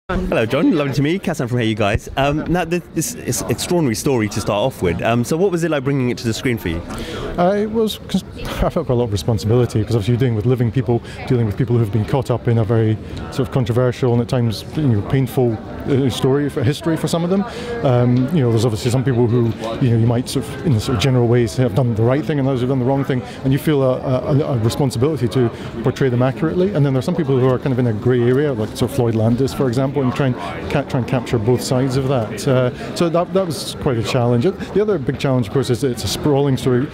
Hello, John. Lovely to meet you. Cassam from HeyUGuys. Now, this is an extraordinary story to start off with. So what was it like bringing it to the screen for you? It was, I felt quite a lot of responsibility, because obviously you're dealing with living people, dealing with people who've been caught up in a very sort of controversial and at times painful history for some of them. There's obviously some people who you might sort of, in the sort of general ways, have done the right thing, and others have done the wrong thing, and you feel a responsibility to portray them accurately. And then there's some people who are kind of in a grey area, like sort of Floyd Landis, for example, and try and capture both sides of that. So that was quite a challenge. The other big challenge, of course, is that it's a sprawling story.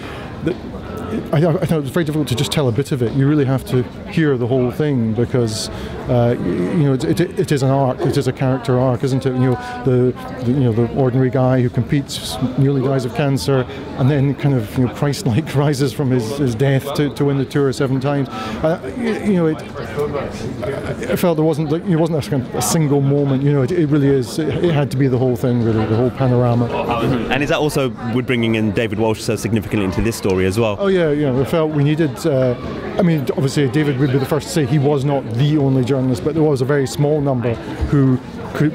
I thought it was very difficult to just tell a bit of it. You really have to hear the whole thing, because it is an arc. It is a character arc, isn't it? The ordinary guy who competes, nearly dies of cancer, and then kind of Christ-like rises from his death to win the Tour 7 times. I felt there wasn't a single moment. It really is. It had to be the whole thing, really, the whole panorama. Mm-hmm. And is that also with bringing in David Walsh so significantly into this story as well? Oh yeah, I felt we needed. Obviously David would be the first to say he was not the only journalist, but there was a very small number who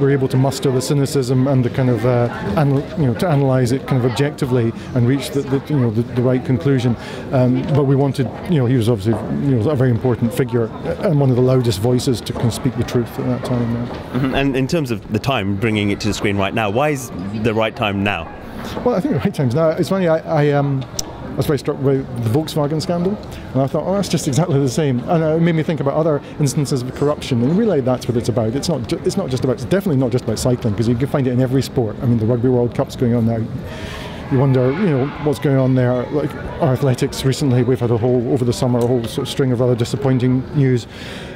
were able to muster the cynicism and the kind of to analyse it kind of objectively and reach the right conclusion. But we wanted, he was obviously a very important figure and one of the loudest voices to kind of speak the truth at that time. Mm-hmm. And in terms of the time, bringing it to the screen right now, why is the right time now? Well, I think the right time's now. It's funny. I was very struck by the Volkswagen scandal, and I thought, that's just exactly the same. And it made me think about other instances of corruption, and really that's what it's about. It's definitely not just about cycling, because you can find it in every sport. I mean, the Rugby World Cup's going on now. You wonder, what's going on there. Like our athletics recently, we've had over the summer, a whole sort of string of rather disappointing news.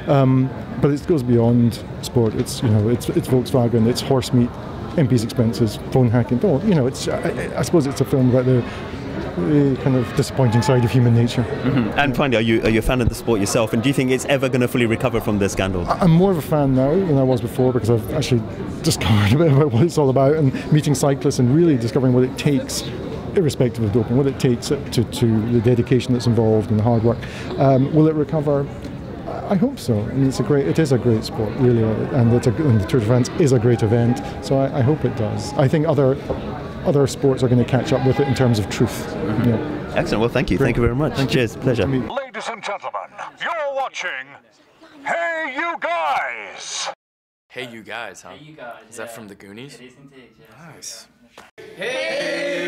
But it goes beyond sport. It's Volkswagen, it's horse meat, MP's expenses, phone hacking. I suppose it's a film about the kind of disappointing side of human nature. Mm-hmm. And finally, are you a fan of the sport yourself, and do you think it's ever going to fully recover from this scandal? I'm more of a fan now than I was before, because I've actually discovered a bit about what it's all about, and meeting cyclists and really discovering what it takes, irrespective of doping, what it takes to the dedication that's involved and the hard work. Will it recover? I hope so. I mean, it is a great sport, really, and the Tour de France is a great event, so I hope it does. I think other sports are going to catch up with it in terms of truth. Mm-hmm. Yeah. Excellent. Well, thank you. Thank you very much. Cheers. Pleasure. Ladies and gentlemen, you're watching Hey You Guys! Hey You Guys, huh? Hey You Guys. Is that from the Goonies? It is indeed, yes. Nice. Hey!